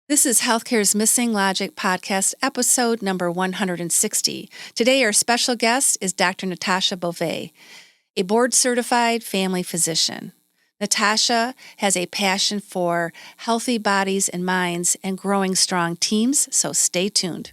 This is Healthcare's Missing Logic podcast, episode number 160. Today, our special guest is Dr. Natasha Beauvais, a board-certified family physician. Natasha has a passion for healthy bodies and minds and growing strong teams, so stay tuned.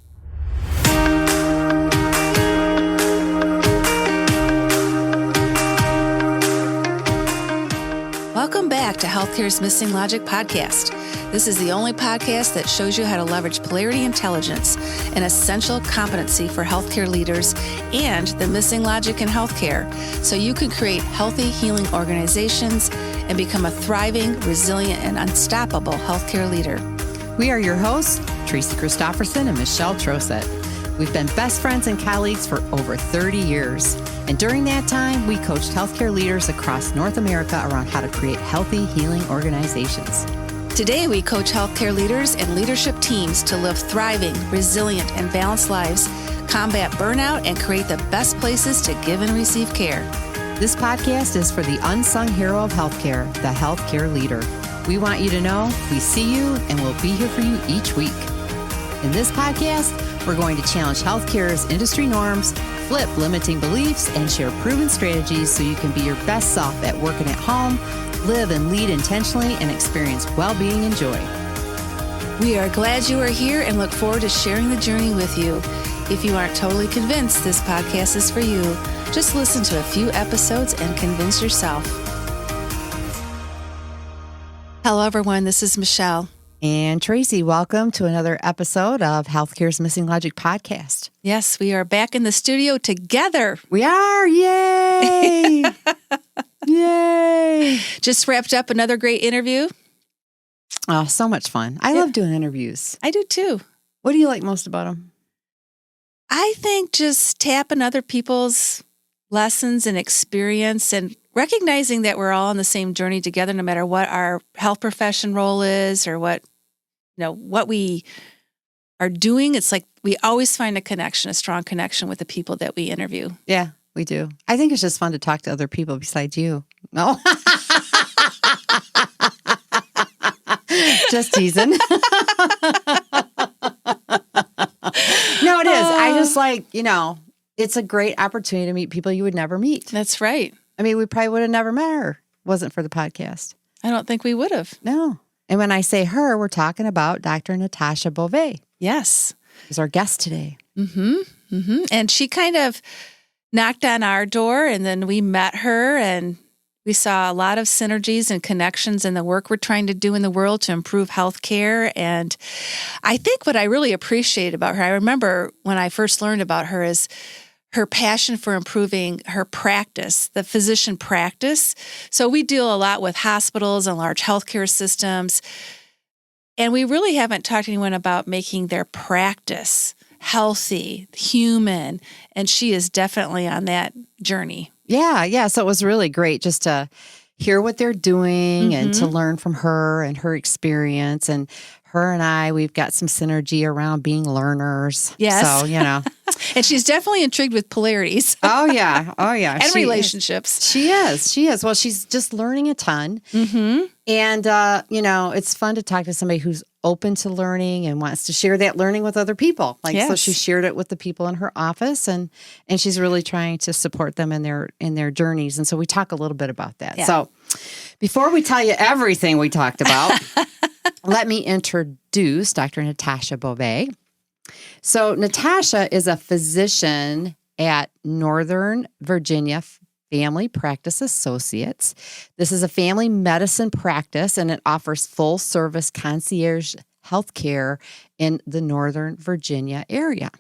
Welcome back to Healthcare's Missing Logic podcast. This is the only podcast that shows you how to leverage polarity intelligence, an essential competency for healthcare leaders, and the missing logic in healthcare, so you can create healthy, healing organizations and become a thriving, resilient, and unstoppable healthcare leader. We are your hosts, Tracy Christofferson and Michelle Trosett. We've been best friends and colleagues for over 30 years. And during that time, we coached healthcare leaders across North America around how to create healthy, healing organizations. Today, we coach healthcare leaders and leadership teams to live thriving, resilient, and balanced lives, combat burnout, and create the best places to give and receive care. This podcast is for the unsung hero of healthcare, the healthcare leader. We want you to know we see you and we'll be here for you each week. In this podcast, we're going to challenge healthcare's industry norms, flip limiting beliefs, and share proven strategies so you can be your best self at work and at home, live and lead intentionally, and experience well-being and joy. We are glad you are here and look forward to sharing the journey with you. If you aren't totally convinced this podcast is for you, just listen to a few episodes and convince yourself. Hello, everyone. This is Michelle. And Tracy, welcome to another episode of Healthcare's Missing Logic podcast. Yes, we are back in the studio together. We are. Yay. Yay. Just wrapped up another great interview. Oh, so much fun. I love doing interviews. I do too. What do you like most about them? I think just tapping other people's lessons and experience and recognizing that we're all on the same journey together, no matter what our health profession role is or what we are doing. It's like we always find a strong connection with the people that we interview. Yeah, we do. I think it's just fun to talk to other people besides you. No. Just teasing. No, it is. I just it's a great opportunity to meet people you would never meet. That's right. I mean, we probably would have never met her wasn't for the podcast. I don't think we would have. No. And when I say her, we're talking about Dr. Natasha Beauvais. Yes. Who's our guest today. Mm-hmm. Mm-hmm. And she kind of knocked on our door, and then we met her, and we saw a lot of synergies and connections in the work we're trying to do in the world to improve healthcare. And I think what I really appreciate about her, I remember when I first learned about her, is her passion for improving her practice, the physician practice. So we deal a lot with hospitals and large healthcare systems, and we really haven't talked to anyone about making their practice healthy, human, and she is definitely on that journey. Yeah. So it was really great just to hear what they're doing and to learn from her and her experience. And her and I, we've got some synergy around being learners. Yes. So, And she's definitely intrigued with polarities. Oh, yeah. And relationships. She is. Well, she's just learning a ton. Mm-hmm. And, it's fun to talk to somebody who's open to learning and wants to share that learning with other people. So she shared it with the people in her office, and she's really trying to support them in their journeys. And so we talk a little bit about that. Yeah. So before we tell you everything we talked about, let me introduce Dr. Natasha Beauvais. So Natasha is a physician at Northern Virginia Family Practice Associates. This is a family medicine practice, and it offers full-service concierge healthcare in the Northern Virginia area.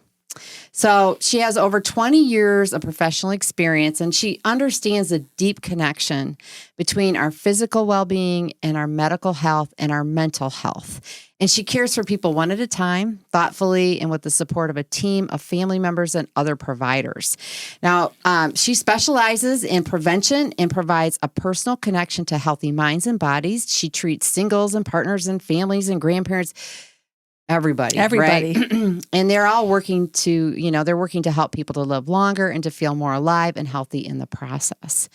So she has over 20 years of professional experience, and she understands the deep connection between our physical well-being and our medical health and our mental health. And she cares for people one at a time, thoughtfully, and with the support of a team of family members and other providers. Now, she specializes in prevention and provides a personal connection to healthy minds and bodies. She treats singles and partners and families and grandparents. Everybody. Right? And they're all working to help people to live longer and to feel more alive and healthy in the process.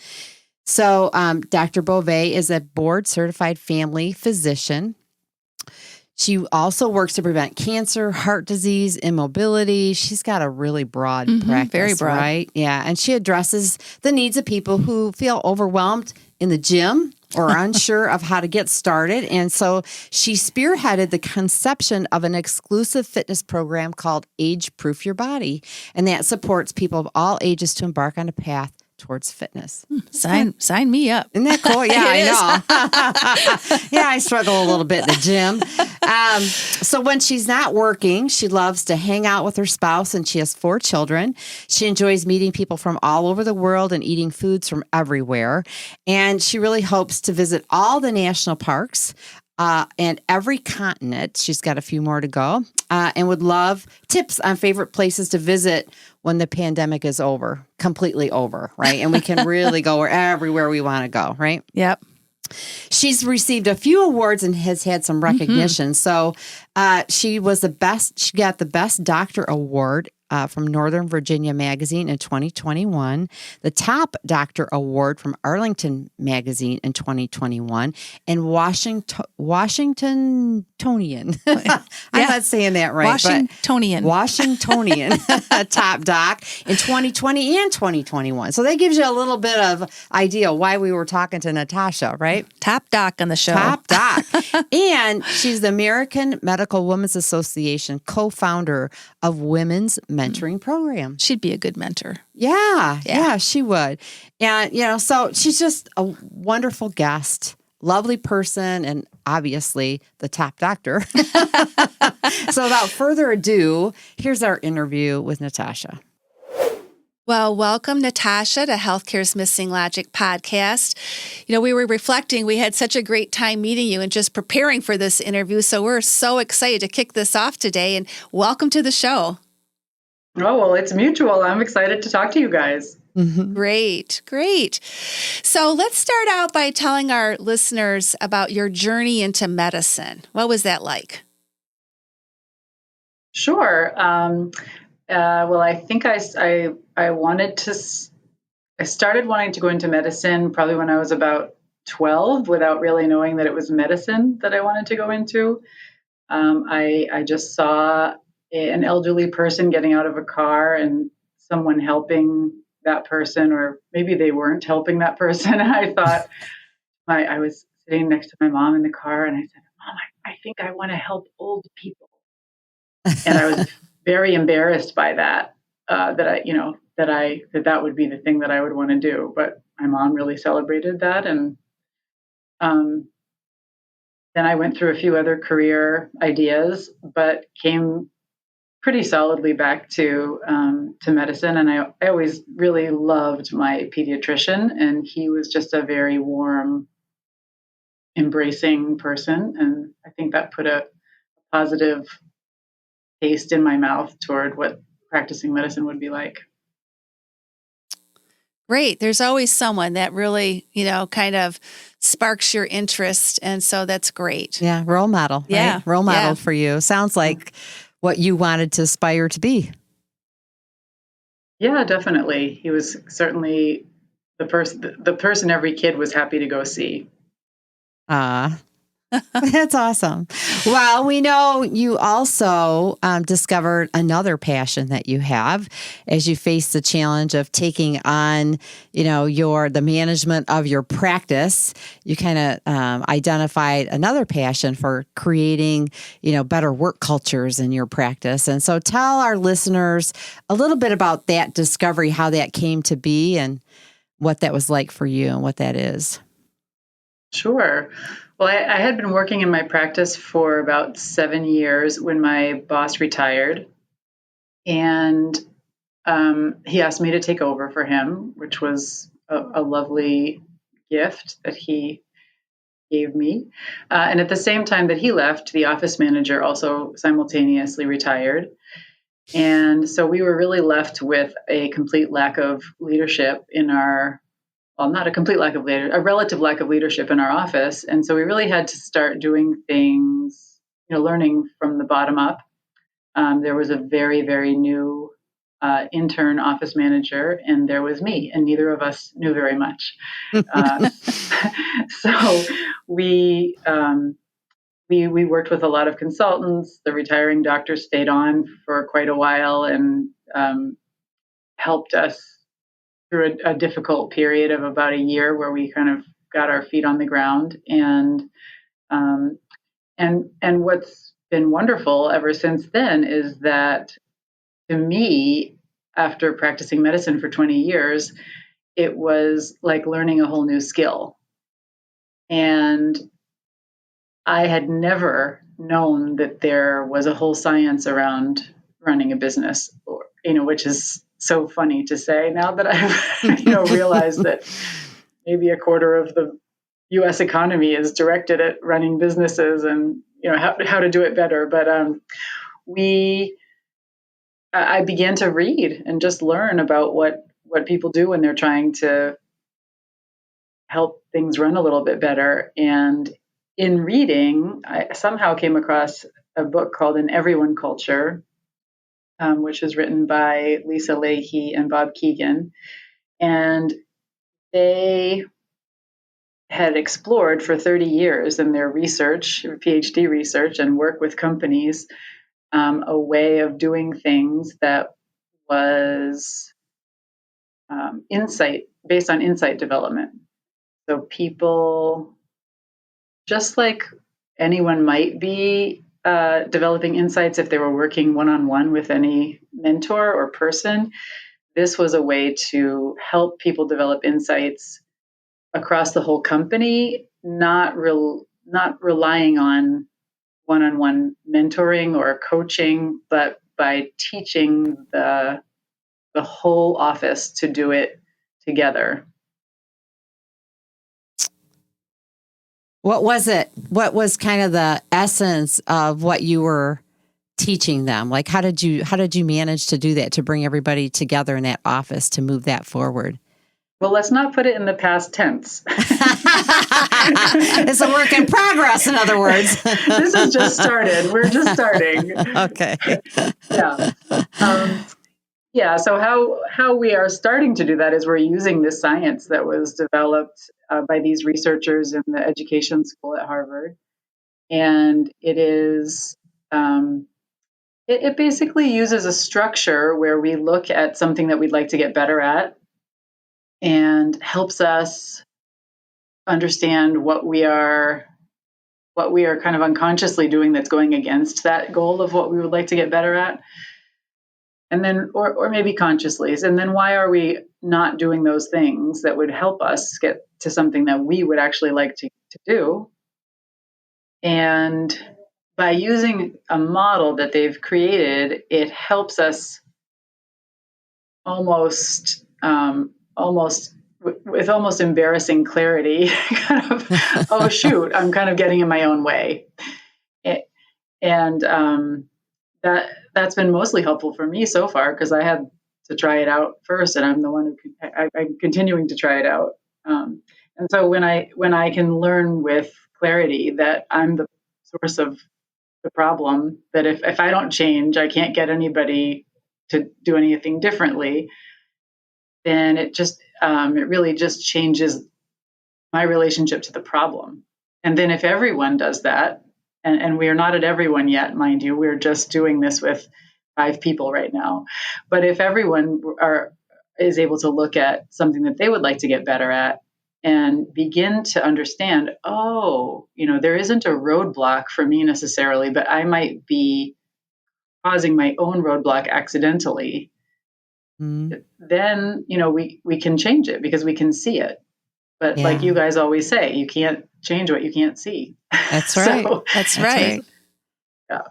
So Dr. Beauvais is a board-certified family physician. She also works to prevent cancer, heart disease, immobility. She's got a really broad practice, very broad. Right? Yeah. And she addresses the needs of people who feel overwhelmed in the gym or unsure of how to get started. And so she spearheaded the conception of an exclusive fitness program called Age Proof Your Body. And that supports people of all ages to embark on a path towards fitness. Sign me up. Isn't that cool? Yeah, I know. Yeah, I struggle a little bit in the gym. So when she's not working, she loves to hang out with her spouse, and she has 4 children. She enjoys meeting people from all over the world and eating foods from everywhere. And she really hopes to visit all the national parks and every continent. She's got a few more to go, and would love tips on favorite places to visit when the pandemic is completely over, right? And we can really go everywhere we want to go, right? Yep. She's received a few awards and has had some recognition. So she was the best. She got the Best Doctor Award from Northern Virginia Magazine in 2021, the Top Doctor Award from Arlington Magazine in 2021, and Washingtonian. I'm not saying that right. Washingtonian Top Doc in 2020 and 2021. So that gives you a little bit of idea why we were talking to Natasha, right? Top Doc on the show. Top Doc. And she's the American Medical Women's Association co-founder of Women's Mentoring Program. She'd be a good mentor. Yeah, she would. And, so she's just a wonderful guest, lovely person, and obviously the top doctor. So without further ado, here's our interview with Natasha. Well, welcome, Natasha, to Healthcare's Missing Logic podcast. We were reflecting, we had such a great time meeting you and just preparing for this interview. So we're so excited to kick this off today, and welcome to the show. Oh, well, it's mutual. I'm excited to talk to you guys. Mm-hmm. Great. So let's start out by telling our listeners about your journey into medicine. What was that like? Sure. Well, I think I started wanting to go into medicine probably when I was about 12 without really knowing that it was medicine that I wanted to go into. I just saw an elderly person getting out of a car and someone helping that person, or maybe they weren't helping that person. And I thought, I was sitting next to my mom in the car and I said, Mom, I think I want to help old people. And I was very embarrassed by that, that would be the thing that I would want to do. But my mom really celebrated that. And then I went through a few other career ideas, but came pretty solidly back to medicine. And I always really loved my pediatrician, and he was just a very warm, embracing person. And I think that put a positive taste in my mouth toward what practicing medicine would be like. Great. There's always someone that really, kind of sparks your interest. And so that's great. Yeah. Role model. Right? Yeah. Role model for you. Sounds like what you wanted to aspire to be. Yeah, definitely. He was certainly the person every kid was happy to go see. That's awesome. Well, we know you also discovered another passion that you have as you face the challenge of taking on, the management of your practice. You kind of identified another passion for creating, better work cultures in your practice. And so tell our listeners a little bit about that discovery, how that came to be and what that was like for you and what that is. Sure. Well, I had been working in my practice for about 7 years when my boss retired, and he asked me to take over for him, which was a lovely gift that he gave me. And at the same time that he left, the office manager also simultaneously retired. And so we were really left with a complete lack of leadership in our not a complete lack of leadership, a relative lack of leadership in our office. And so we really had to start doing things, learning from the bottom up. There was a very, very new intern office manager, and there was me, and neither of us knew very much. So we we worked with a lot of consultants. The retiring doctor stayed on for quite a while and helped us through a difficult period of about a year where we kind of got our feet on the ground. Um, and what's been wonderful ever since then is that, to me, after practicing medicine for 20 years, it was like learning a whole new skill. And I had never known that there was a whole science around running a business, or, which is so funny to say now that I've, realized that maybe a quarter of the U.S. economy is directed at running businesses and, how to do it better. But I began to read and just learn about what people do when they're trying to help things run a little bit better. And in reading, I somehow came across a book called An Everyone Culture, which is written by Lisa Leahy and Bob Keegan. And they had explored for 30 years in their research, PhD research, and work with companies, a way of doing things that was based on insight development. So people, just like anyone might be developing insights if they were working one-on-one with any mentor or person, this was a way to help people develop insights across the whole company, not relying on one-on-one mentoring or coaching, but by teaching the whole office to do it together. What was it? What was kind of the essence of what you were teaching them? Like, how did you manage to do that, to bring everybody together in that office to move that forward? Well, let's not put it in the past tense. It's a work in progress, in other words. This has just started. We're just starting. Okay. Yeah. So how we are starting to do that is we're using this science that was developed by these researchers in the education school at Harvard, and it is it basically uses a structure where we look at something that we'd like to get better at, and helps us understand what we are kind of unconsciously doing that's going against that goal of what we would like to get better at. And then, or maybe consciously. And then why are we not doing those things that would help us get to something that we would actually like to do? And by using a model that they've created, it helps us almost with almost embarrassing clarity, kind of, oh shoot, I'm kind of getting in my own way. And that's been mostly helpful for me so far, because I had to try it out first, and I'm the one who I'm continuing to try it out. And so when I can learn with clarity that I'm the source of the problem, that if I don't change, I can't get anybody to do anything differently, then it really just changes my relationship to the problem. And then if everyone does that, and we are not at everyone yet, mind you, we're just doing this with 5 people right now. But if everyone is able to look at something that they would like to get better at and begin to understand, there isn't a roadblock for me necessarily, but I might be causing my own roadblock accidentally, then, we can change it because we can see it. But like you guys always say, you can't change what you can't see. That's right. That's right. Yeah.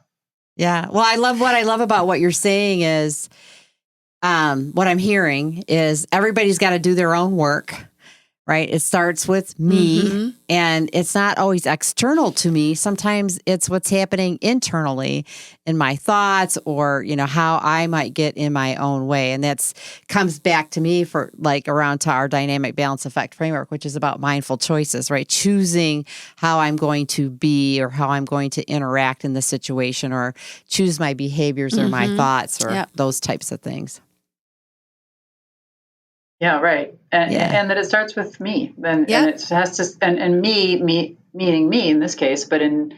Yeah. Well, what I love about what you're saying is, what I'm hearing is everybody's got to do their own work, right? It starts with me, and it's not always external to me. Sometimes it's what's happening internally in my thoughts, or, how I might get in my own way. And that's comes back to me for around to our dynamic balance effect framework, which is about mindful choices, right? Choosing how I'm going to be or how I'm going to interact in the situation, or choose my behaviors or my thoughts or those types of things. Yeah, right. And that it starts with me. And it has to, and me meaning me in this case, but in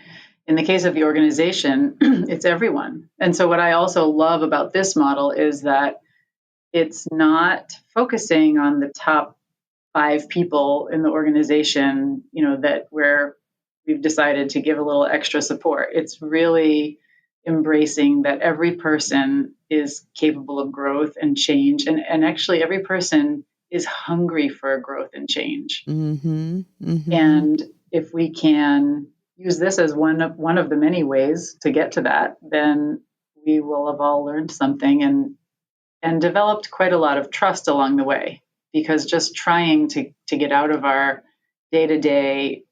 in the case of the organization, it's everyone. And so what I also love about this model is that it's not focusing on the top 5 people in the organization, that where we've decided to give a little extra support. It's really embracing that every person is capable of growth and change. And actually every person is hungry for growth and change. Mm-hmm. Mm-hmm. And if we can use this as one of the many ways to get to that, then we will have all learned something and developed quite a lot of trust along the way. Because just trying to get out of our day-to-day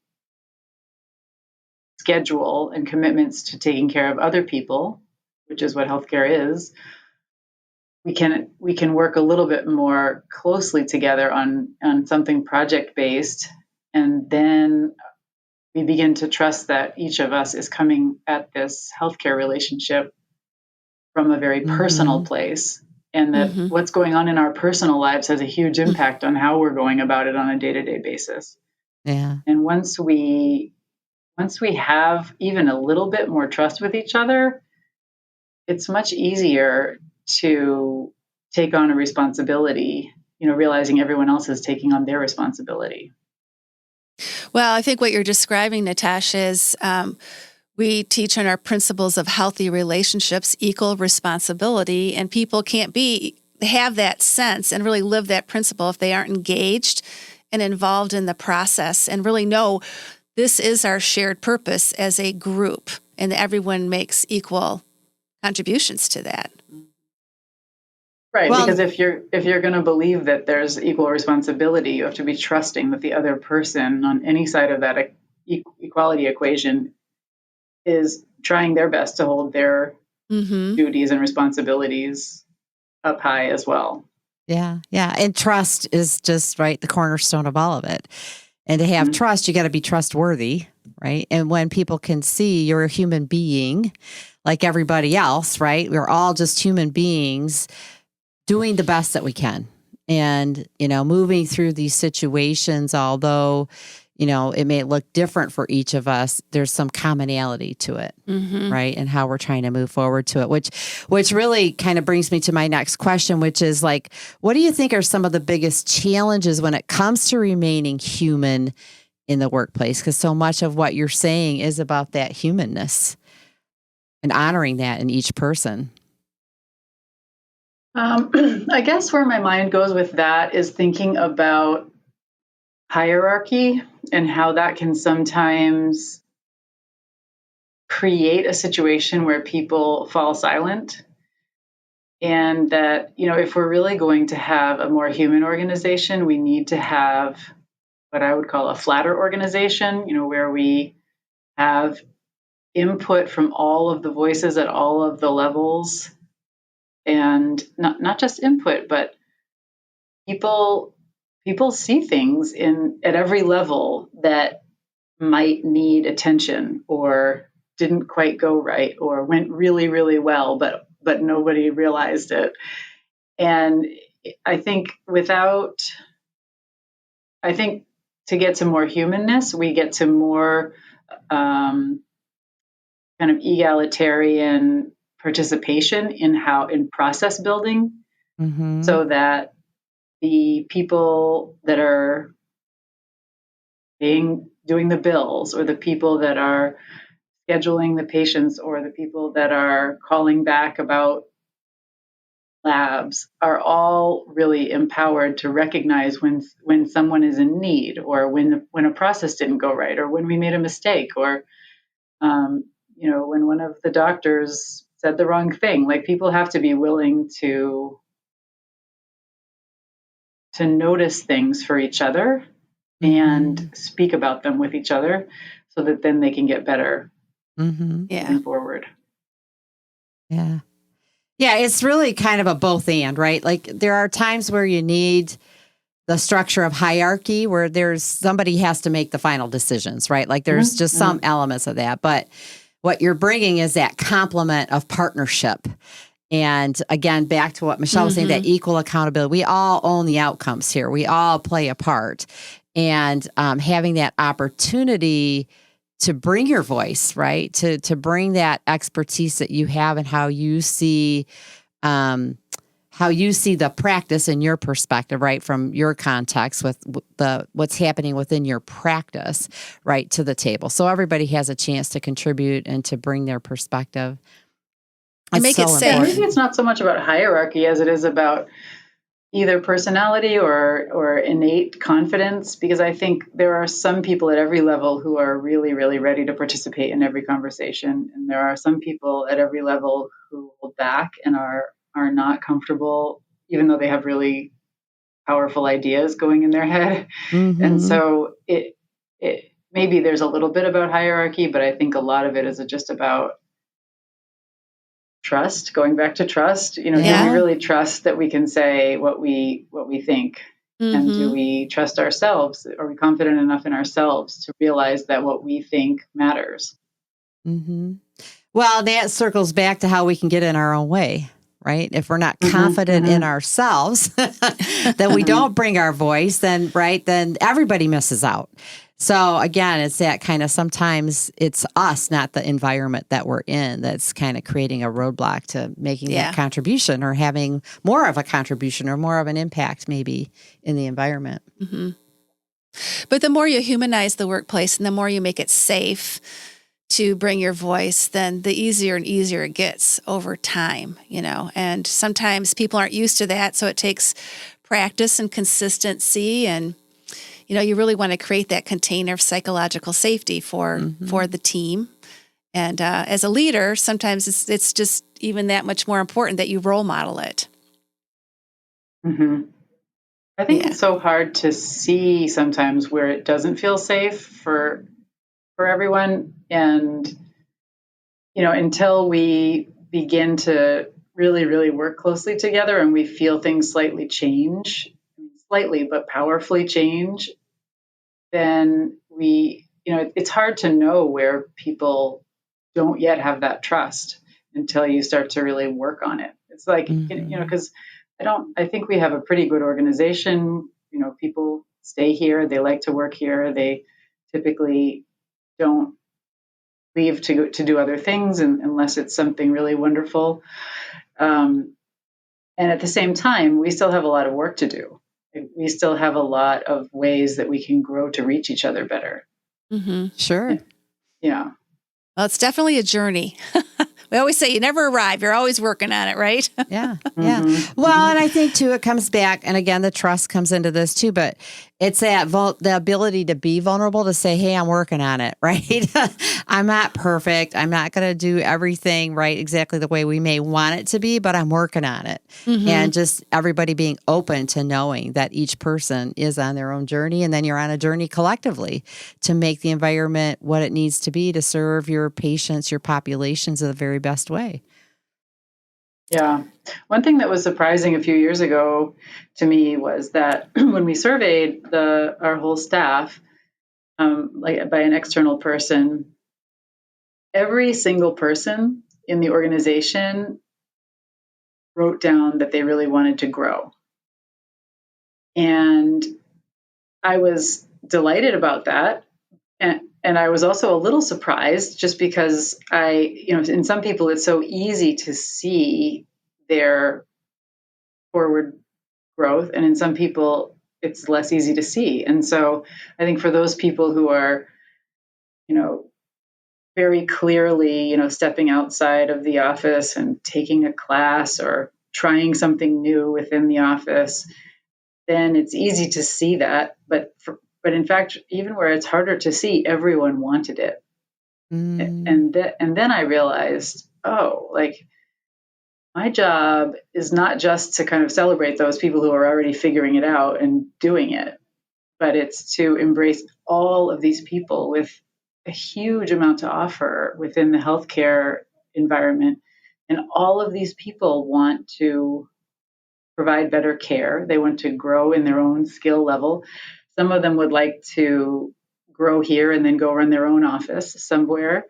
schedule and commitments to taking care of other people, which is what healthcare is, we can work a little bit more closely together on something project-based, and then we begin to trust that each of us is coming at this healthcare relationship from a very personal place, and that what's going on in our personal lives has a huge impact on how we're going about it on a day-to-day basis. Yeah. And once we have even a little bit more trust with each other, it's much easier to take on a responsibility, realizing everyone else is taking on their responsibility. Well, I think what you're describing, Natasha, is we teach on our principles of healthy relationships, equal responsibility, and people can't have that sense and really live that principle if they aren't engaged and involved in the process and really know this is our shared purpose as a group, and everyone makes equal contributions to that. Right, well, because if you're going to believe that there's equal responsibility, you have to be trusting that the other person on any side of that equality equation is trying their best to hold their duties and responsibilities up high as well. Yeah, yeah. And trust is just the cornerstone of all of it. And to have trust, you got to be trustworthy, right? And when people can see you're a human being like everybody else, right? We're all just human beings doing the best that we can. And, moving through these situations, although, it may look different for each of us, there's some commonality to it, right? And how we're trying to move forward to it, which really kind of brings me to my next question, which is what do you think are some of the biggest challenges when it comes to remaining human in the workplace? Because so much of what you're saying is about that humanness and honoring that in each person. I guess where my mind goes with that is thinking about hierarchy and how that can sometimes create a situation where people fall silent. And that, if we're really going to have a more human organization, we need to have what I would call a flatter organization, where we have input from all of the voices at all of the levels. And not just input, but people see things at every level that might need attention or didn't quite go right or went really, really well, but nobody realized it. And I think to get to more humanness, we get to more kind of egalitarian participation in process building, so that the people that are doing the bills, or the people that are scheduling the patients, or the people that are calling back about labs, are all really empowered to recognize when someone is in need, or when a process didn't go right, or when we made a mistake, or when one of the doctors said the wrong thing. People have to be willing to notice things for each other and speak about them with each other, so that then they can get better moving forward. Yeah. Yeah, it's really kind of a both and, right? There are times where you need the structure of hierarchy where somebody has to make the final decisions, right? There's just some elements of that. But what you're bringing is that complement of partnership. And again, back to what Michelle was saying, that equal accountability. We all own the outcomes here. We all play a part. And having that opportunity bring your voice, right? To bring that expertise that you have and how you see the practice in your perspective, right, from your context with what's happening within your practice, right, to the table. So everybody has a chance to contribute and to bring their perspective. And make it safe. Maybe it's not so much about hierarchy as it is about either personality or innate confidence, because I think there are some people at every level who are really, really ready to participate in every conversation. And there are some people at every level who hold back and are not comfortable, even though they have really powerful ideas going in their head. Mm-hmm. And so it maybe there's a little bit about hierarchy, but I think a lot of it is just about trust, going back to trust. Do we really trust that we can say what we think? Mm-hmm. And do we trust ourselves? Are we confident enough in ourselves to realize that what we think matters? Mm-hmm. Well, that circles back to how we can get in our own way, right? If we're not confident in ourselves, then we don't bring our voice, then everybody misses out. So again, it's that kind of, sometimes it's us, not the environment that we're in, that's kind of creating a roadblock to making that contribution or having more of a contribution or more of an impact maybe in the environment. Mm-hmm. But the more you humanize the workplace and the more you make it safe to bring your voice, then the easier and easier it gets over time, and sometimes people aren't used to that. So it takes practice and consistency, and you really want to create that container of psychological safety for the team. And as a leader, sometimes it's just even that much more important that you role model it. Mm-hmm. I think it's so hard to see sometimes where it doesn't feel safe for everyone. And, until we begin to really, really work closely together and we feel things slightly but powerfully change, then it's hard to know where people don't yet have that trust until you start to really work on it. It's like, because I think we have a pretty good organization. People stay here. They like to work here. They typically don't leave to do other things unless it's something really wonderful. And at the same time, we still have a lot of work to do. We still have a lot of ways that we can grow to reach each other better. Mm-hmm. Sure. Yeah. Well, it's definitely a journey. We always say you never arrive. You're always working on it, right? Yeah. Yeah. Mm-hmm. Well, and I think too, it comes back, and again, the trust comes into this too, but it's that the ability to be vulnerable, to say, hey, I'm working on it, right? I'm not perfect. I'm not going to do everything right exactly the way we may want it to be, but I'm working on it. Mm-hmm. And just everybody being open to knowing that each person is on their own journey, and then you're on a journey collectively to make the environment what it needs to be to serve your patients, your populations in the very best way. Yeah. One thing that was surprising a few years ago to me was that when we surveyed our whole staff, like by an external person, every single person in the organization wrote down that they really wanted to grow. And I was delighted about that. And I was also a little surprised, just because in some people, it's so easy to see their forward growth. And in some people, it's less easy to see. And so I think for those people who are, very clearly, stepping outside of the office and taking a class or trying something new within the office, then it's easy to see that. But in fact, even where it's harder to see, everyone wanted it. And then I realized, my job is not just to kind of celebrate those people who are already figuring it out and doing it, but it's to embrace all of these people with a huge amount to offer within the healthcare environment. And all of these people want to provide better care. They want to grow in their own skill level. Some of them would like to grow here and then go run their own office somewhere.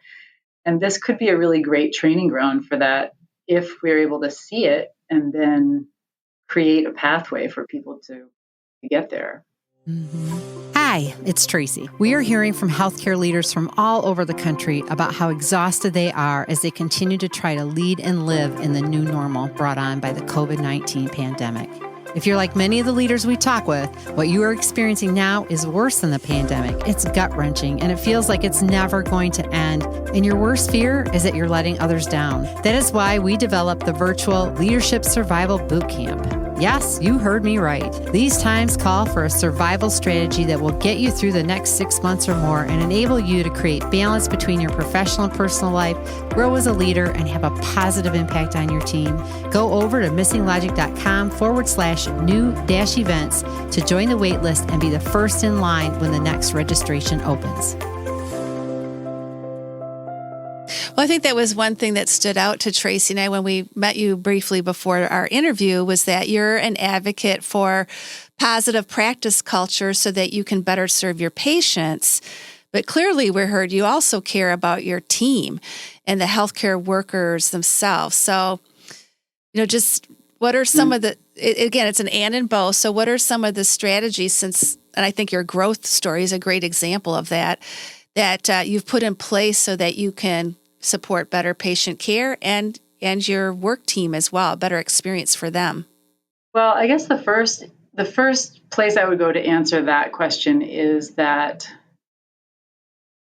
And this could be a really great training ground for that if we're able to see it and then create a pathway for people to get there. Mm-hmm. Hi, Hi, it's Tracy. We are hearing from healthcare leaders from all over the country about how exhausted they are as they continue to try to lead and live in the new normal brought on by the COVID-19 pandemic. If you're like many of the leaders we talk with, what you are experiencing now is worse than the pandemic. It's gut-wrenching, and it feels like it's never going to end. And your worst fear is that you're letting others down. That is why we developed the virtual Leadership Survival Bootcamp. Yes, you heard me right. These times call for a survival strategy that will get you through the next 6 months or more and enable you to create balance between your professional and personal life, grow as a leader, and have a positive impact on your team. Go over to missinglogic.com/new-events to join the waitlist and be the first in line when the next registration opens. Well, I think that was one thing that stood out to Tracy and I when we met you briefly before our interview was that you're an advocate for positive practice culture so that you can better serve your patients. But clearly we heard you also care about your team and the healthcare workers themselves. So, just what are some of the, again, it's an and both. So what are some of the strategies and I think your growth story is a great example of that you've put in place so that you can support better patient care and your work team as well, a better experience for them? Well, I guess the first place I would go to answer that question is that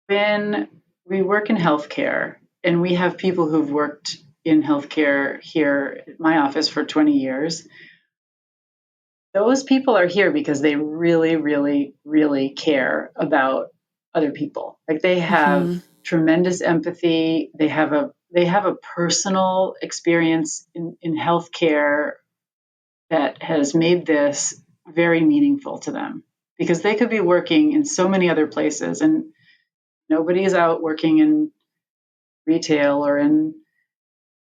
when we work in healthcare and we have people who've worked in healthcare here at my office for 20 years, those people are here because they really, really, really care about other people. Like they have tremendous empathy. They have a personal experience in healthcare that has made this very meaningful to them because they could be working in so many other places and nobody is out working in retail or in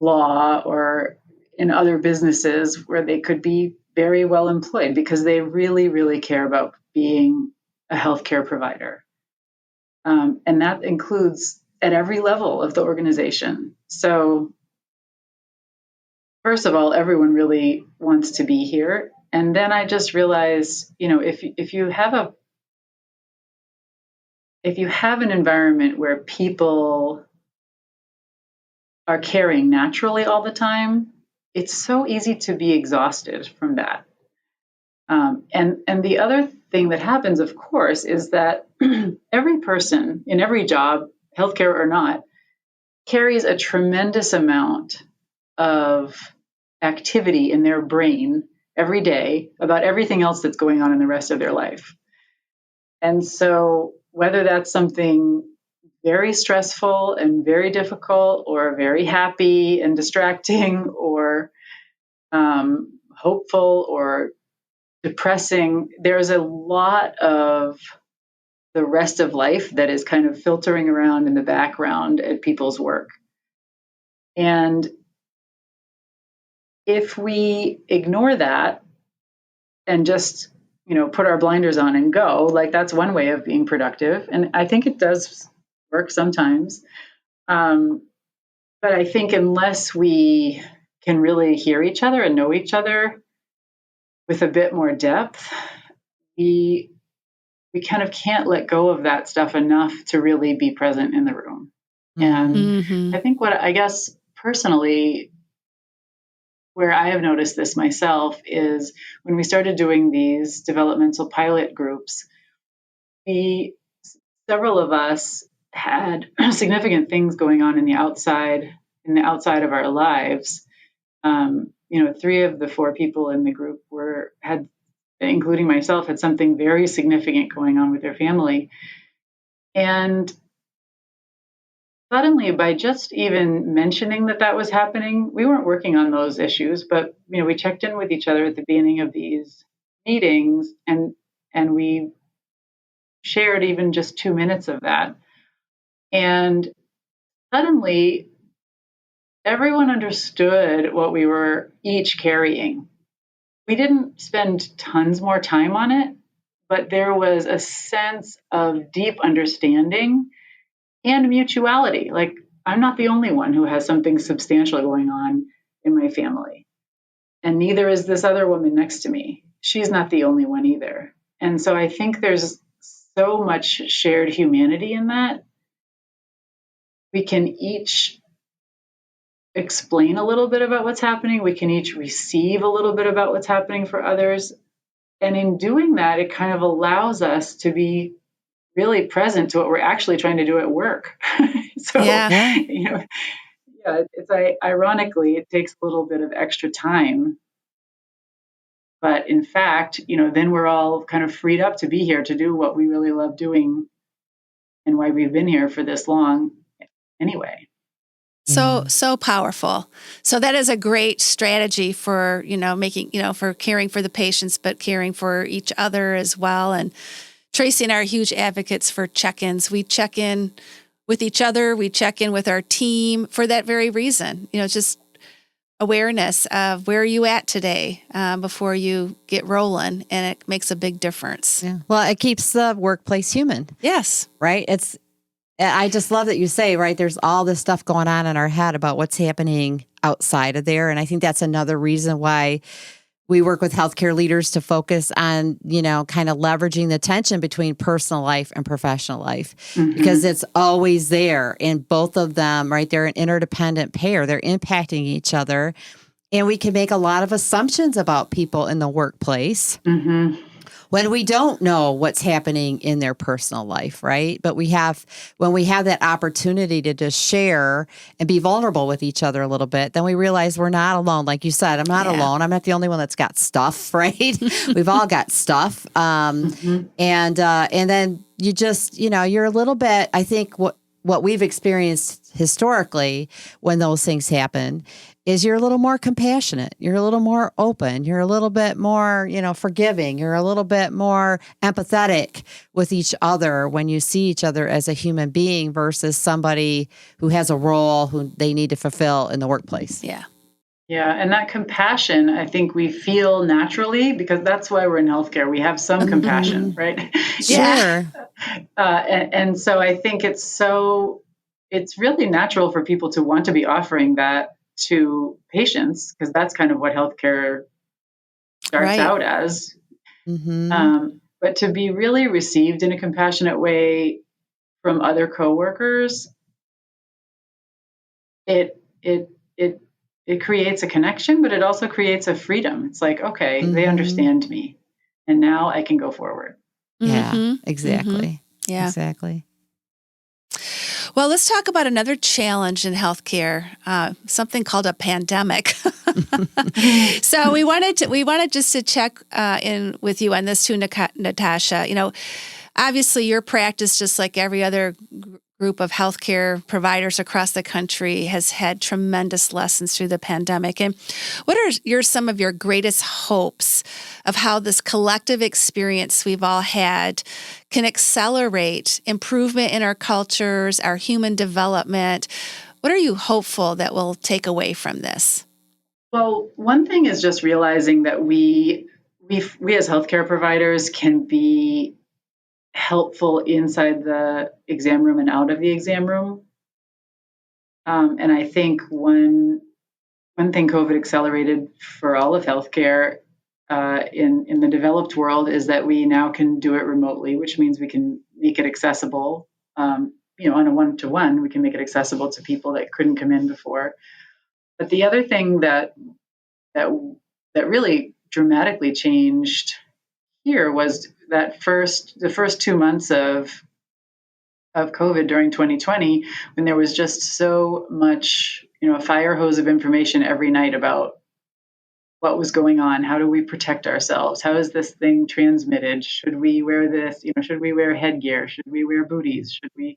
law or in other businesses where they could be very well employed because they really, really care about being a healthcare provider. And that includes at every level of the organization. So first of all, everyone really wants to be here. And then I just realized, if you have an environment where people are caring naturally all the time, it's so easy to be exhausted from that. And the other thing that happens, of course, is that every person in every job, healthcare or not, carries a tremendous amount of activity in their brain every day about everything else that's going on in the rest of their life. And so whether that's something very stressful and very difficult or very happy and distracting or hopeful or depressing, there's a lot of the rest of life that is kind of filtering around in the background at people's work. And if we ignore that and just, put our blinders on and go, like that's one way of being productive. And I think it does work sometimes. But I think unless we can really hear each other and know each other with a bit more depth, we kind of can't let go of that stuff enough to really be present in the room. And I think I guess personally, where I have noticed this myself is when we started doing these developmental pilot groups, several of us had significant things going on in the outside of our lives. 3 of the 4 people in the group had, including myself, had something very significant going on with their family. And suddenly, by just even mentioning that was happening, we weren't working on those issues, but we checked in with each other at the beginning of these meetings, and we shared even just 2 minutes of that. And suddenly, everyone understood what we were each carrying. We didn't spend tons more time on it, but there was a sense of deep understanding and mutuality. Like, I'm not the only one who has something substantial going on in my family. And neither is this other woman next to me. She's not the only one either. And so I think there's so much shared humanity in that. We can each explain a little bit about what's happening. We can each receive a little bit about what's happening for others. And in doing that, it kind of allows us to be really present to what we're actually trying to do at work. So, Yeah. it's ironically, it takes a little bit of extra time. But in fact, then we're all kind of freed up to be here to do what we really love doing and why we've been here for this long anyway. So powerful. So that is a great strategy for, for caring for the patients, but caring for each other as well. And Tracy and I are huge advocates for check-ins. We check in with each other. We check in with our team for that very reason. Just awareness of where are you at today before you get rolling. And it makes a big difference. Yeah. Well, it keeps the workplace human. Yes. Right? I just love that you say, right, there's all this stuff going on in our head about what's happening outside of there. And I think that's another reason why we work with healthcare leaders to focus on, kind of leveraging the tension between personal life and professional life, because it's always there. And both of them, right, they're an interdependent pair. They're impacting each other. And we can make a lot of assumptions about people in the workplace. When we don't know what's happening in their personal life, right? But when we have that opportunity to just share and be vulnerable with each other a little bit, then we realize we're not alone. Like you said, I'm not alone. I'm not the only one that's got stuff, right? We've all got stuff. And then you just, you're a little bit, I think what we've experienced historically when those things happen is you're a little more compassionate. You're a little more open. You're a little bit more, forgiving. You're a little bit more empathetic with each other when you see each other as a human being versus somebody who has a role who they need to fulfill in the workplace. Yeah. Yeah. And that compassion, I think we feel naturally because that's why we're in healthcare. We have some compassion, right? Sure. And so I think it's really natural for people to want to be offering that to patients because that's kind of what healthcare starts out as. But to be really received in a compassionate way from other coworkers, it creates a connection, but it also creates a freedom. It's like, okay, they understand me, and now I can go forward. Yeah, exactly. Yeah, exactly. Well, let's talk about another challenge in healthcare, something called a pandemic. So we wanted just to check in with you on this too, Natasha. Obviously your practice, just like every other group of healthcare providers across the country, has had tremendous lessons through the pandemic. And what are some of your greatest hopes of how this collective experience we've all had can accelerate improvement in our cultures, our human development? What are you hopeful that we'll take away from this? Well, one thing is just realizing that we as healthcare providers can be helpful inside the exam room and out of the exam room. And I think one thing COVID accelerated for all of healthcare in the developed world is that we now can do it remotely, which means we can make it accessible. On a one-to-one, we can make it accessible to people that couldn't come in before. But the other thing that really dramatically changed here was that the first 2 months of COVID during 2020, when there was just so much, a fire hose of information every night about what was going on. How do we protect ourselves? How is this thing transmitted? Should we wear this? Should we wear headgear? Should we wear booties? Should we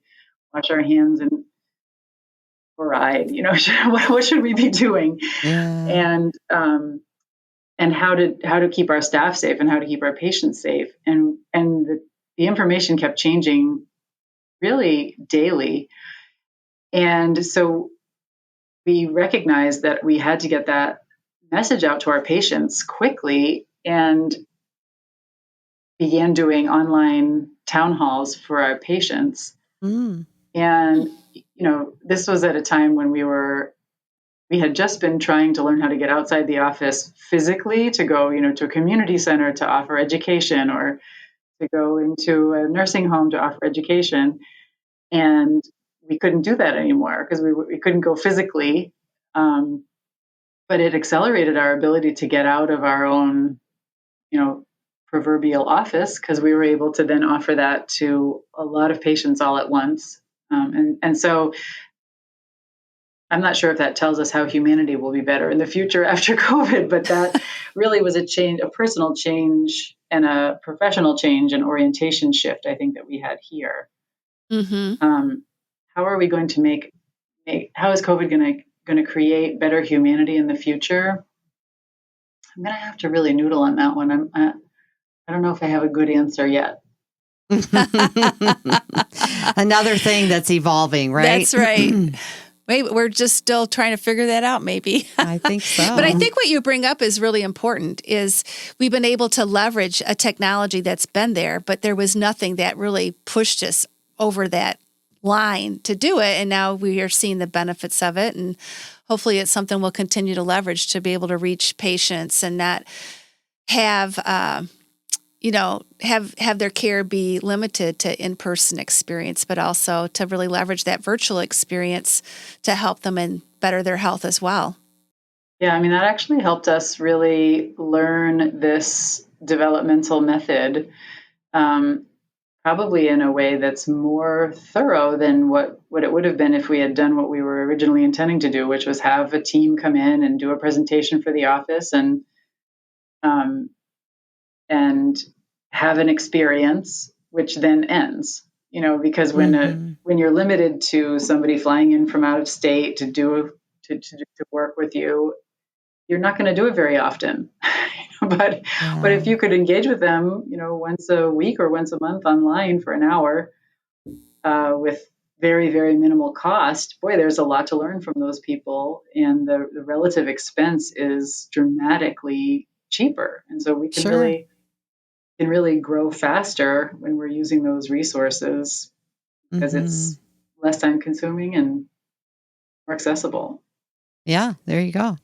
wash our hands and ride? What should we be doing? Yeah. And how to keep our staff safe and how to keep our patients safe. And the information kept changing really daily. And so we recognized that we had to get that message out to our patients quickly and began doing online town halls for our patients. And, this was at a time when we had just been trying to learn how to get outside the office physically to go, to a community center to offer education or to go into a nursing home to offer education. And we couldn't do that anymore because we couldn't go physically. But it accelerated our ability to get out of our own, proverbial office, because we were able to then offer that to a lot of patients all at once. And so I'm not sure if that tells us how humanity will be better in the future after COVID, but that really was a personal change and a professional change and orientation shift, I think, that we had here. How are we going to how is COVID going to create better humanity in the future? I'm going to have to really noodle on that one. I don't know if I have a good answer yet. Another thing that's evolving, right? That's right. Wait, we're just still trying to figure that out, maybe. I think so. But I think what you bring up is really important, is we've been able to leverage a technology that's been there, but there was nothing that really pushed us over that line to do it. And now we are seeing the benefits of it. And hopefully it's something we'll continue to leverage to be able to reach patients and not have, have their care be limited to in-person experience, but also to really leverage that virtual experience to help them and better their health as well. Yeah, I mean, that actually helped us really learn this developmental method, probably in a way that's more thorough than what it would have been if we had done what we were originally intending to do, which was have a team come in and do a presentation for the office and have an experience, which then ends. Because when you're limited to somebody flying in from out of state to work with you, you're not going to do it very often. But if you could engage with them, once a week or once a month online for an hour, with very, very minimal cost, boy, there's a lot to learn from those people, and the relative expense is dramatically cheaper, and so we can really grow faster when we're using those resources, because it's less time consuming and more accessible. Yeah, there you go.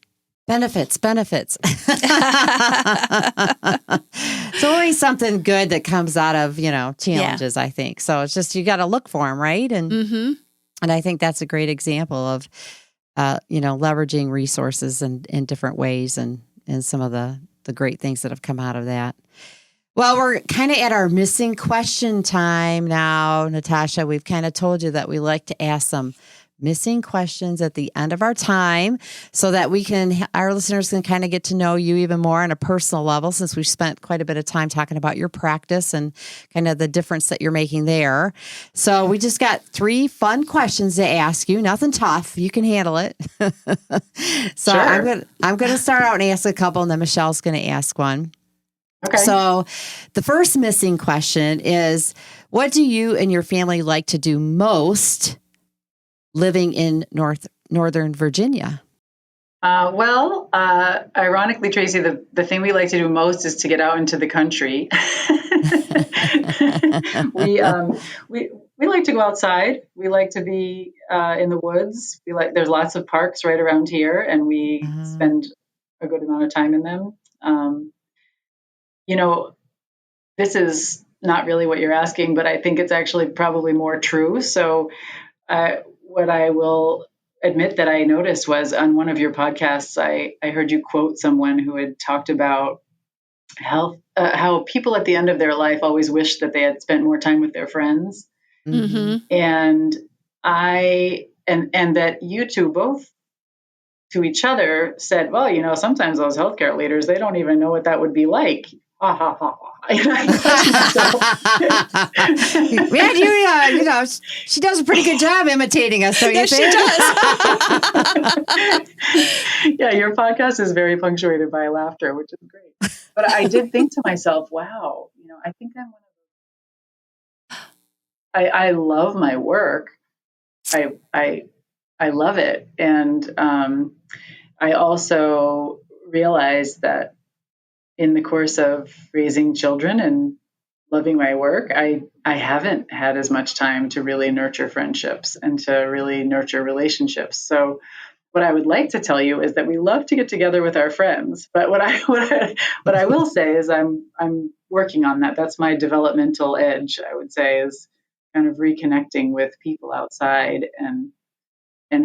Benefits. It's always something good that comes out of, challenges, I think. So it's just, you got to look for them, right? And I think that's a great example of, leveraging resources in different ways and some of the great things that have come out of that. Well, we're kind of at our missing question time now, Natasha. We've kind of told you that we like to ask some missing questions at the end of our time so that our listeners can kind of get to know you even more on a personal level, since we've spent quite a bit of time talking about your practice and kind of the difference that you're making there. So we just got 3 fun questions to ask you. Nothing tough. You can handle it. So sure. I'm going to start out and ask a couple, and then Michelle's going to ask one. Okay. So the first missing question is, what do you and your family like to do most living in Northern Virginia? Ironically, Tracy, the thing we like to do most is to get out into the country. We like to go outside. We like to be in the woods. There's lots of parks right around here, and we spend a good amount of time in them. This is not really what you're asking, but I think it's actually probably more true. So what I will admit that I noticed was on one of your podcasts, I heard you quote someone who had talked about health, how people at the end of their life always wish that they had spent more time with their friends. And and that you two both to each other said, well, sometimes those healthcare leaders, they don't even know what that would be like. Ha ha ha. Yeah, she does a pretty good job imitating us, don't you think? She does. Yeah, your podcast is very punctuated by laughter, which is great. But I did think to myself, wow, I think I'm one of those. I love my work. I love it. And I also realized that in the course of raising children and loving my work, I haven't had as much time to really nurture friendships and to really nurture relationships. So what I would like to tell you is that we love to get together with our friends. But what I will say is I'm working on that. That's my developmental edge, I would say, is kind of reconnecting with people outside and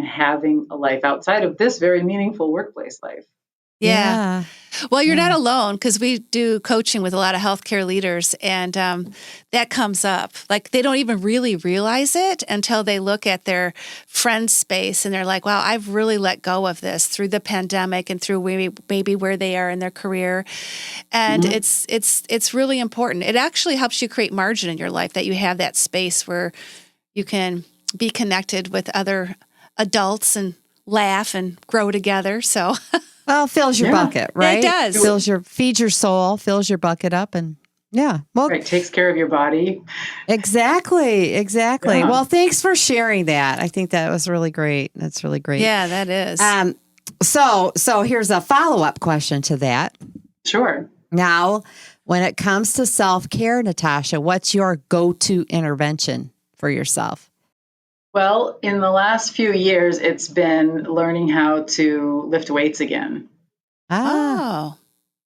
having a life outside of this very meaningful workplace life. Yeah. Well, you're not alone, because we do coaching with a lot of healthcare leaders, and that comes up. Like, they don't even really realize it until they look at their friend space and they're like, wow, I've really let go of this through the pandemic and through maybe where they are in their career. And it's really important. It actually helps you create margin in your life, that you have that space where you can be connected with other adults and laugh and grow together. So well, it fills your bucket, right? It does. Feeds your soul, fills your bucket up, and well, right, takes care of your body. Exactly. Yeah. Well, thanks for sharing that. I think that was really great. That's really great. Yeah, that is. So here's a follow-up question to that. Sure. Now, when it comes to self-care, Natasha, what's your go-to intervention for yourself? Well, in the last few years, it's been learning how to lift weights again. Oh.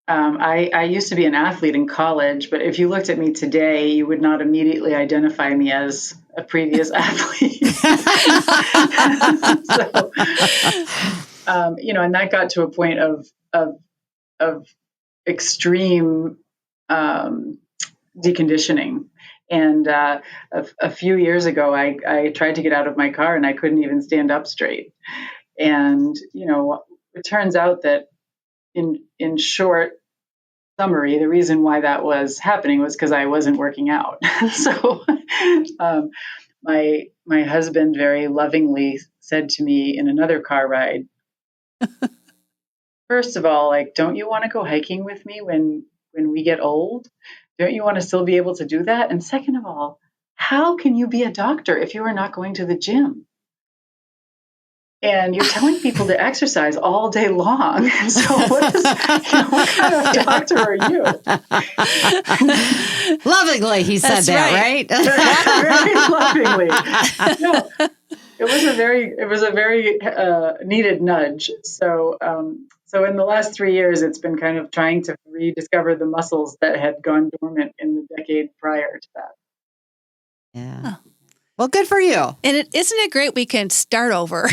I used to be an athlete in college, but if you looked at me today, you would not immediately identify me as a previous athlete. So, and that got to a point of extreme deconditioning. And a few years ago, I tried to get out of my car and I couldn't even stand up straight. And, it turns out that in short summary, the reason why that was happening was because I wasn't working out. So my husband very lovingly said to me in another car ride, first of all, like, don't you want to go hiking with me when we get old? Don't you want to still be able to do that? And second of all, how can you be a doctor if you are not going to the gym? And you're telling people to exercise all day long. And so what kind of doctor are you? Lovingly, he said right? Very lovingly. No, it was a very needed nudge. So in the last 3 years, it's been kind of trying to rediscover the muscles that had gone dormant in the decade prior to that. Yeah. Huh. Well, good for you. And isn't it great we can start over?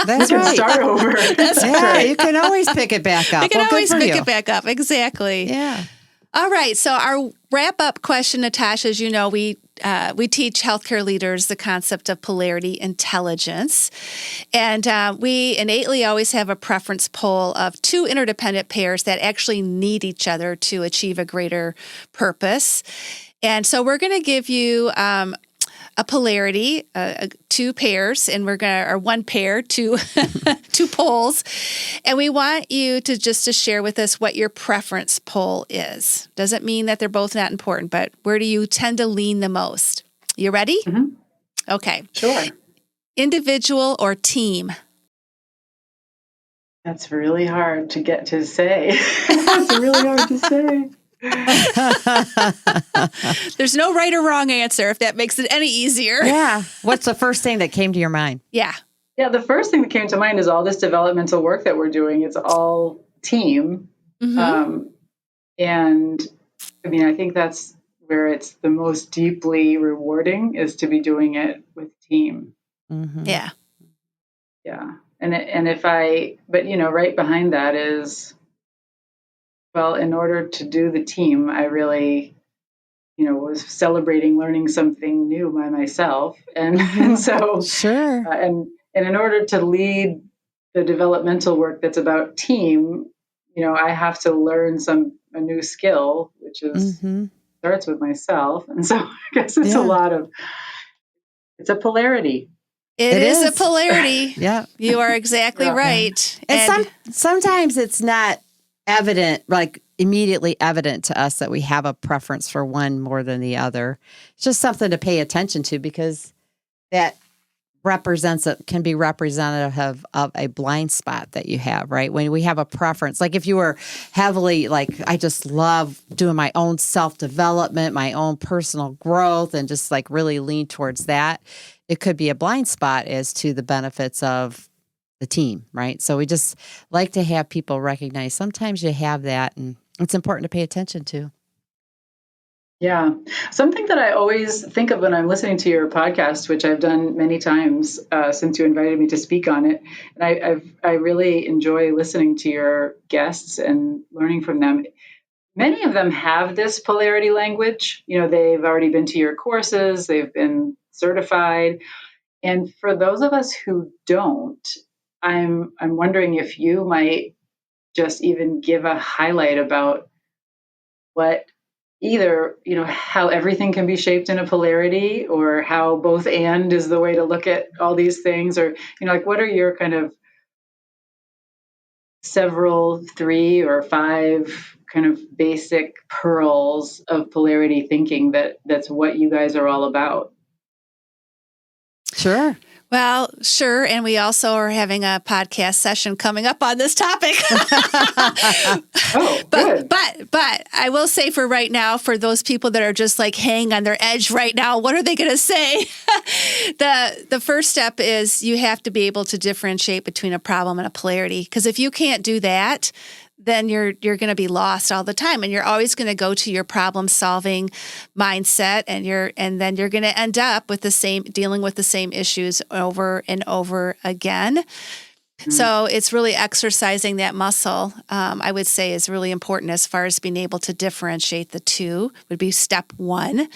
That's right. Start over. That's right. You can always pick it back up. You can always pick it back up. Exactly. Yeah. All right. So our wrap-up question, Natasha, as you know, we teach healthcare leaders the concept of polarity intelligence. And we innately always have a preference pool of two interdependent pairs that actually need each other to achieve a greater purpose. And so we're going to give you a polarity, two pairs, and or one pair, two poles. And we want you to share with us what your preference pole is. Doesn't mean that they're both not important, but where do you tend to lean the most? You ready? Mm-hmm. Okay. Sure. Individual or team? That's really hard to get to say. That's really hard to say. There's no right or wrong answer, if that makes it any easier. Yeah. What's the first thing that came to your mind? Yeah, the first thing that came to mind is all this developmental work that we're doing. It's all team. Mm-hmm. And I mean, I think that's where it's the most deeply rewarding, is to be doing it with team. Mm-hmm. Yeah. Yeah. But right behind that is, well, in order to do the team, I really, was celebrating learning something new by myself. And so, sure. And in order to lead the developmental work that's about team, I have to learn a new skill, which is starts with myself. And so I guess it's it's a polarity. It is a polarity. Yeah. You are exactly right. And sometimes it's not evident, like immediately evident to us, that we have a preference for one more than the other. It's just something to pay attention to, because that can be representative of a blind spot that you have, right? When we have a preference, like if you were heavily, like, I just love doing my own self-development, my own personal growth, and just like really lean towards that, it could be a blind spot as to the benefits of the team, right? So we just like to have people recognize sometimes you have that, and it's important to pay attention to. Yeah. Something that I always think of when I'm listening to your podcast, which I've done many times since you invited me to speak on it, and I really enjoy listening to your guests and learning from them. Many of them have this polarity language. They've already been to your courses, they've been certified. And for those of us who don't, I'm wondering if you might just even give a highlight about what either, how everything can be shaped in a polarity, or how both and is the way to look at all these things, or, like, what are your kind of several 3 or 5 kind of basic pearls of polarity thinking that's what you guys are all about? Sure. Well, sure. And we also are having a podcast session coming up on this topic. Oh, good. But I will say for right now, for those people that are just like hanging on their edge right now, what are they going to say? The first step is you have to be able to differentiate between a problem and a polarity. Because if you can't do that, then you're going to be lost all the time, and you're always going to go to your problem-solving mindset, and then you're going to end up with dealing with the same issues over and over again. Mm-hmm. So it's really exercising that muscle, I would say, is really important as far as being able to differentiate the two would be step 1.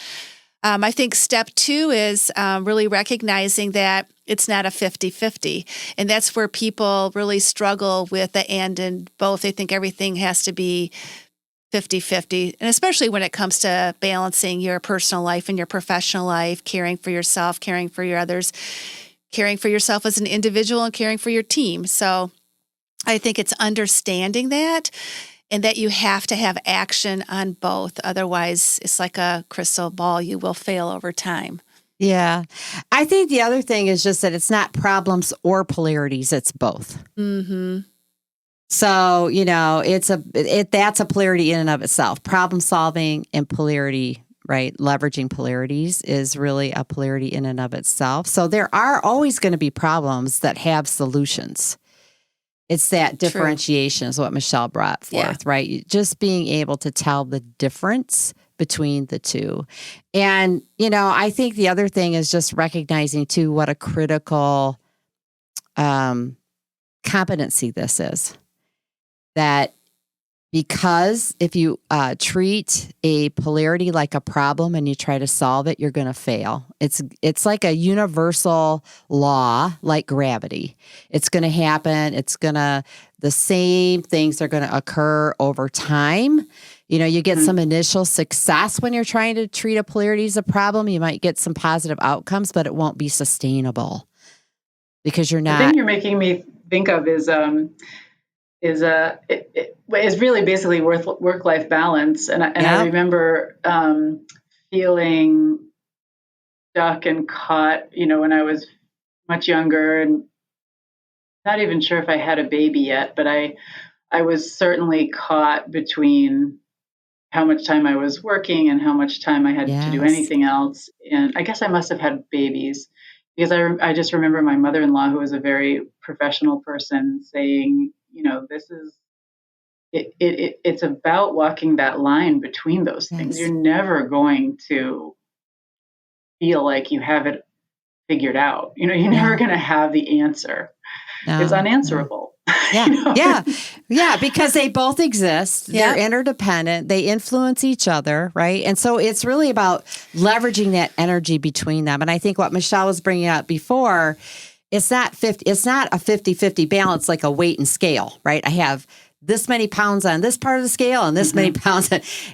I think step 2 is really recognizing that it's not a 50-50. And that's where people really struggle with the and both. They think everything has to be 50-50. And especially when it comes to balancing your personal life and your professional life, caring for yourself, caring for your others, caring for yourself as an individual, and caring for your team. So I think it's understanding that, and that you have to have action on both. Otherwise, it's like a crystal ball. You will fail over time. Yeah. I think the other thing is just that it's not problems or polarities. It's both. Mm-hmm. So, that's a polarity in and of itself. Problem solving and polarity, right? Leveraging polarities is really a polarity in and of itself. So there are always going to be problems that have solutions. It's that differentiation is what Michelle brought forth, right? Just being able to tell the difference between the two. And, I think the other thing is just recognizing too what a critical competency this is. That because if you treat a polarity like a problem and you try to solve it, you're going to fail. It's like a universal law, like gravity. It's going to happen. The same things are going to occur over time. You get some initial success when you're trying to treat a polarity as a problem. You might get some positive outcomes, but it won't be sustainable because you're not. The thing you're making me think of is really basically work-life balance. And I remember feeling stuck and caught, when I was much younger, and not even sure if I had a baby yet, but I was certainly caught between how much time I was working and how much time I had to do anything else. And I guess I must have had babies, because I just remember my mother-in-law, who was a very professional person, saying, this is, it's about walking that line between those things. You're never going to feel like you have it figured out. You're never going to have the answer. No, it's unanswerable. Yeah. Yeah. Because they both exist. They're interdependent. They influence each other. Right. And so it's really about leveraging that energy between them. And I think what Michelle was bringing up before, it's not a 50-50 balance, like a weight and scale, right? I have this many pounds on this part of the scale and this many pounds.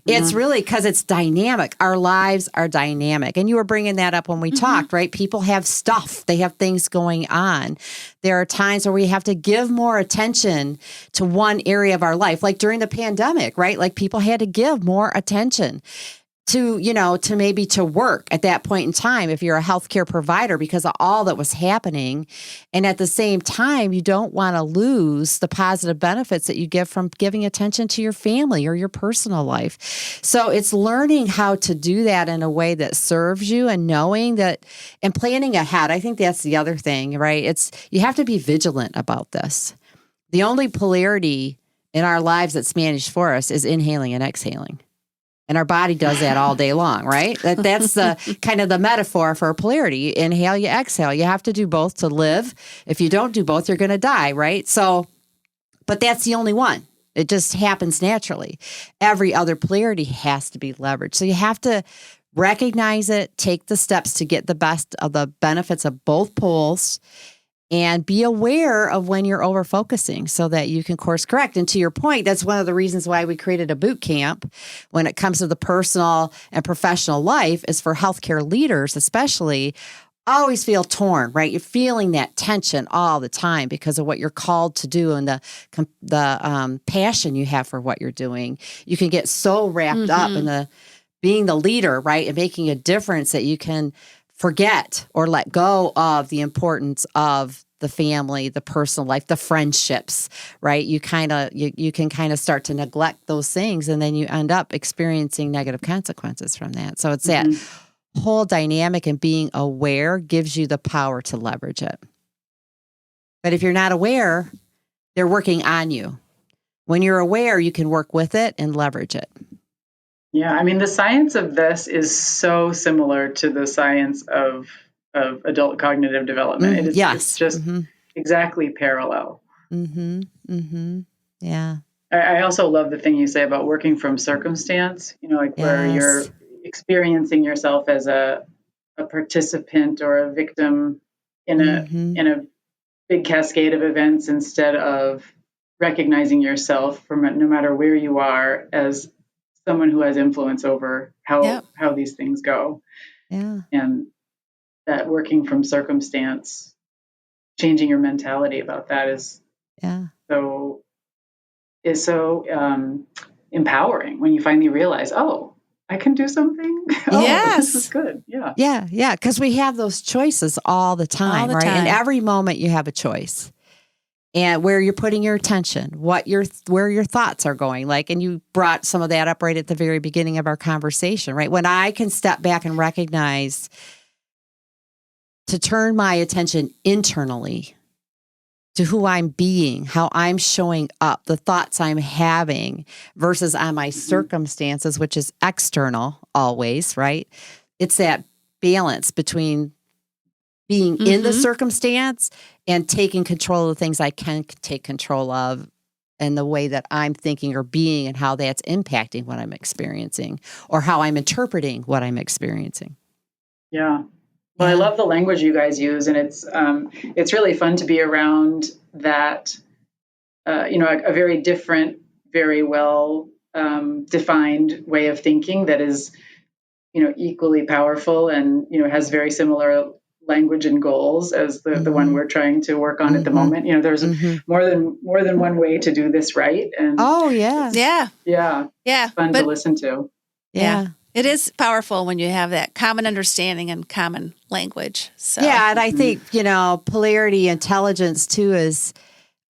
It's really because it's dynamic. Our lives are dynamic. And you were bringing that up when we talked, right? People have stuff. They have things going on. There are times where we have to give more attention to one area of our life, like during the pandemic, right? Like people had to give more attention. to maybe to work at that point in time if you're a healthcare provider because of all that was happening. And at the same time, you don't want to lose the positive benefits that you get from giving attention to your family or your personal life. So it's learning how to do that in a way that serves you and knowing that and planning ahead. I think that's the other thing, right? You have to be vigilant about this. The only polarity in our lives that's managed for us is inhaling and exhaling. And our body does that all day long, right? That's the kind of the metaphor for polarity. You inhale, you exhale. You have to do both to live. If you don't do both, you're going to die, right? So, but that's the only one. It just happens naturally. Every other polarity has to be leveraged. So you have to recognize it, take the steps to get the best of the benefits of both poles, and be aware of when you're over focusing so that you can course correct. And to your point, that's one of the reasons why we created a boot camp when it comes to the personal and professional life is for healthcare leaders, especially always feel torn, right? You're feeling that tension all the time because of what you're called to do and the passion you have for what you're doing. You can get so wrapped up in being the leader, right? And making a difference that you can forget or let go of the importance of the family, the personal life, the friendships, right? You can kind of start to neglect those things and then you end up experiencing negative consequences from that. So it's that whole dynamic and being aware gives you the power to leverage it. But if you're not aware, they're working on you. When you're aware, you can work with it and leverage it. Yeah, I mean, the science of this is so similar to the science of adult cognitive development. It's just exactly parallel. Yeah. I also love the thing you say about working from circumstance, where you're experiencing yourself as a participant or a victim in a big cascade of events instead of recognizing yourself from no matter where you are as someone who has influence over how these things go. Yeah. And that working from circumstance, changing your mentality about that is so empowering when you finally realize, oh, I can do something. This is good. Yeah. Yeah. Yeah. Because we have those choices all the time, right? In every moment you have a choice. And where you're putting your attention, where your thoughts are going. And you brought some of that up right at the very beginning of our conversation, right? When I can step back and recognize to turn my attention internally to who I'm being, how I'm showing up, the thoughts I'm having versus on my circumstances, which is external always, right? It's that balance between being in the circumstance and taking control of the things I can take control of and the way that I'm thinking or being and how that's impacting what I'm experiencing or how I'm interpreting what I'm experiencing. Yeah. Well, I love the language you guys use, and it's really fun to be around that, a very different, very well defined way of thinking that is, equally powerful and, has very similar language and goals as the one we're trying to work on at the moment. There's more than one way to do this right. And it's fun to listen to. Yeah. It is powerful when you have that common understanding and common language. So and I think, polarity intelligence too is,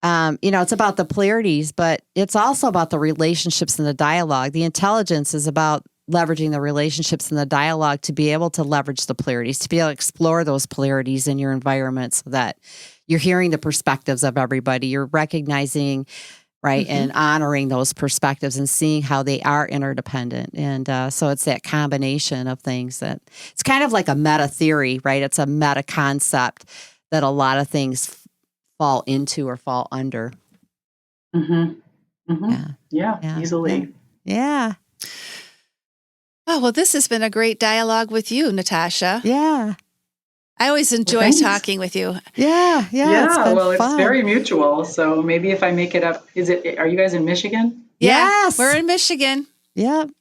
it's about the polarities, but it's also about the relationships and the dialogue. The intelligence is about leveraging the relationships and the dialogue to be able to leverage the polarities, to be able to explore those polarities in your environment so that you're hearing the perspectives of everybody. You're recognizing, right, and honoring those perspectives and seeing how they are interdependent. And so it's that combination of things that it's kind of like a meta theory, right? It's a meta concept that a lot of things fall into or fall under. Yeah, easily. Yeah. Oh, well, this has been a great dialogue with you, Natasha. Yeah. I always enjoy talking with you. Yeah. It's very mutual. So maybe if I make it up, are you guys in Michigan? Yes. We're in Michigan. Yep.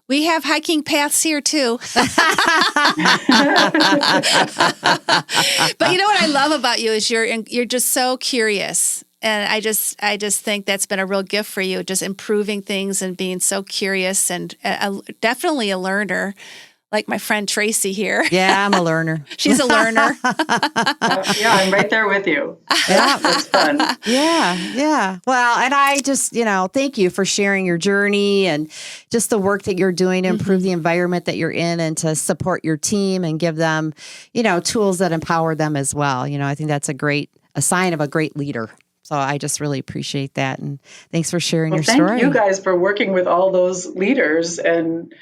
We have hiking paths here too. But you know what I love about you is you're just so curious And I just think that's been a real gift for you, just improving things and being so curious and definitely a learner, like my friend Tracy here. Yeah, I'm a learner. She's a learner. Yeah, I'm right there with you. Yeah. It's fun. Yeah. Well, and I just, thank you for sharing your journey and just the work that you're doing to improve the environment that you're in and to support your team and give them, tools that empower them as well. I think that's a sign of a great leader. So I just really appreciate that. And thanks for sharing your story. Thank you guys for working with all those leaders. And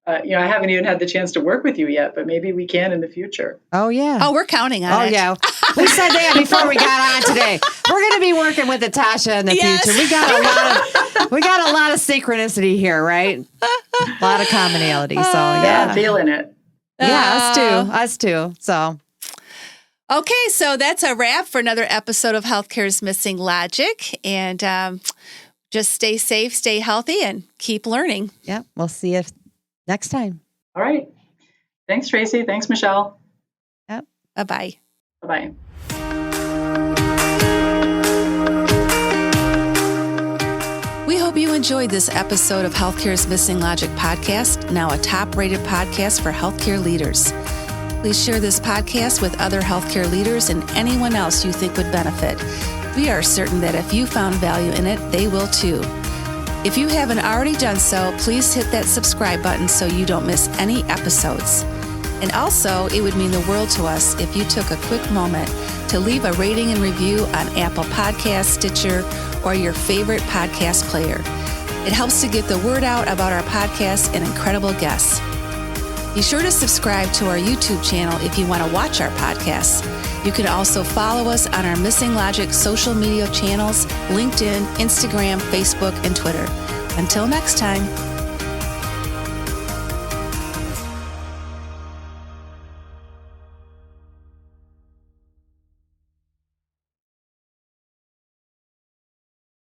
I haven't even had the chance to work with you yet, but maybe we can in the future. Oh, yeah. Oh, we're counting on it. Oh, yeah. We said that before we got on today. We're going to be working with Natasha in the future. We got a lot of synchronicity here, right? A lot of commonality. So, yeah. I'm feeling it. Yeah, us too. So. Okay, so that's a wrap for another episode of Healthcare's Missing Logic. And just stay safe, stay healthy, and keep learning. Yeah, we'll see you next time. All right. Thanks, Tracy. Thanks, Michelle. Yep. Bye-bye. Bye-bye. We hope you enjoyed this episode of Healthcare's Missing Logic podcast, now a top-rated podcast for healthcare leaders. Please share this podcast with other healthcare leaders and anyone else you think would benefit. We are certain that if you found value in it, they will too. If you haven't already done so, please hit that subscribe button so you don't miss any episodes. And also, it would mean the world to us if you took a quick moment to leave a rating and review on Apple Podcasts, Stitcher, or your favorite podcast player. It helps to get the word out about our podcast and incredible guests. Be sure to subscribe to our YouTube channel if you want to watch our podcasts. You can also follow us on our Missing Logic social media channels, LinkedIn, Instagram, Facebook, and Twitter. Until next time.